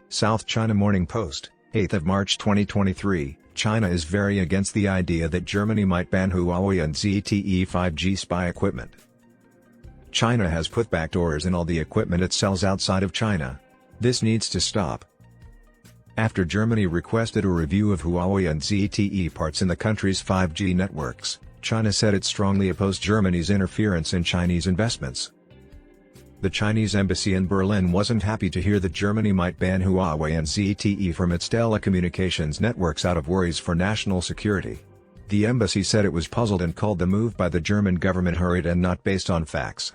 South China Morning Post, 8th of March 2023, China is very against the idea that Germany might ban Huawei and ZTE 5G spy equipment. China has put backdoors in all the equipment it sells outside of China. This needs to stop. After Germany requested a review of Huawei and ZTE parts in the country's 5G networks, China said it strongly opposed Germany's interference in Chinese investments. The Chinese embassy in Berlin wasn't happy to hear that Germany might ban Huawei and ZTE from its telecommunications networks out of worries for national security. The embassy said it was puzzled and called the move by the German government hurried and not based on facts.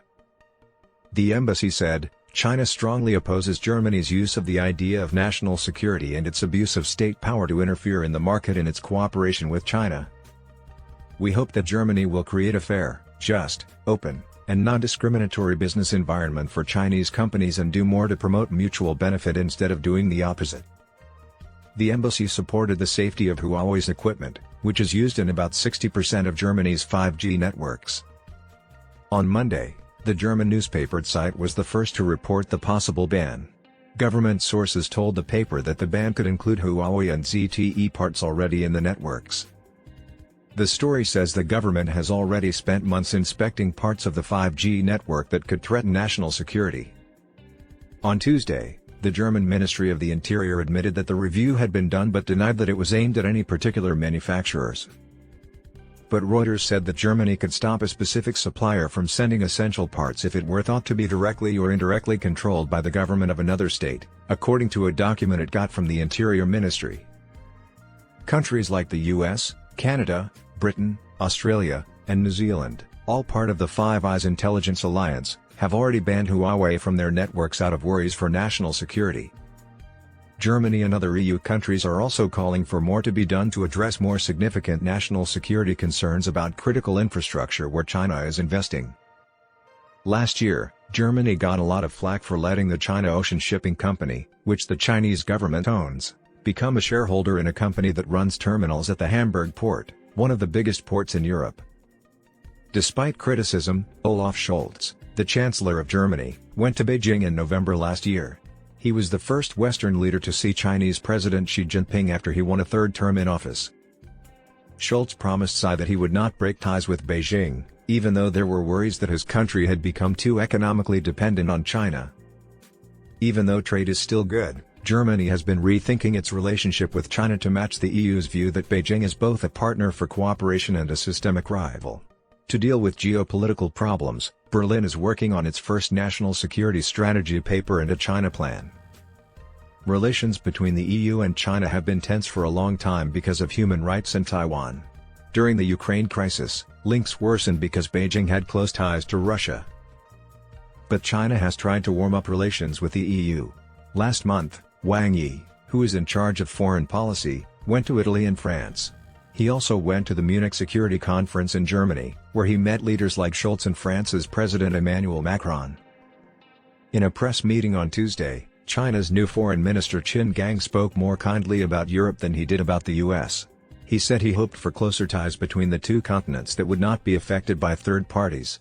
The embassy said, China strongly opposes Germany's use of the idea of national security and its abuse of state power to interfere in the market in its cooperation with China. We hope that Germany will create a fair, just, open, and non-discriminatory business environment for Chinese companies and do more to promote mutual benefit instead of doing the opposite. The embassy supported the safety of Huawei's equipment, which is used in about 60% of Germany's 5G networks. On Monday, the German newspaper Zeit was the first to report the possible ban. Government sources told the paper that the ban could include Huawei and ZTE parts already in the networks. The story says the government has already spent months inspecting parts of the 5G network that could threaten national security. On Tuesday, the German Ministry of the Interior admitted that the review had been done but denied that it was aimed at any particular manufacturers. But Reuters said that Germany could stop a specific supplier from sending essential parts if it were thought to be directly or indirectly controlled by the government of another state, according to a document it got from the Interior Ministry. Countries like the US, Canada, Britain, Australia, and New Zealand, all part of the Five Eyes Intelligence Alliance, have already banned Huawei from their networks out of worries for national security. Germany and other EU countries are also calling for more to be done to address more significant national security concerns about critical infrastructure where China is investing. Last year, Germany got a lot of flack for letting the China Ocean Shipping Company, which the Chinese government owns, become a shareholder in a company that runs terminals at the Hamburg port, one of the biggest ports in Europe. Despite criticism, Olaf Scholz, the Chancellor of Germany, went to Beijing in November last year. He was the first Western leader to see Chinese President Xi Jinping after he won a third term in office. Scholz promised Xi that he would not break ties with Beijing, even though there were worries that his country had become too economically dependent on China. Even though trade is still good, Germany has been rethinking its relationship with China to match the EU's view that Beijing is both a partner for cooperation and a systemic rival. To deal with geopolitical problems, Berlin is working on its first national security strategy paper and a China plan. Relations between the EU and China have been tense for a long time because of human rights in Taiwan. During the Ukraine crisis, links worsened because Beijing had close ties to Russia. But China has tried to warm up relations with the EU. Last month, Wang Yi, who is in charge of foreign policy, went to Italy and France. He also went to the Munich Security Conference in Germany, where he met leaders like Scholz and France's President Emmanuel Macron. In a press meeting on Tuesday, China's new Foreign Minister Qin Gang spoke more kindly about Europe than he did about the US. He said he hoped for closer ties between the two continents that would not be affected by third parties.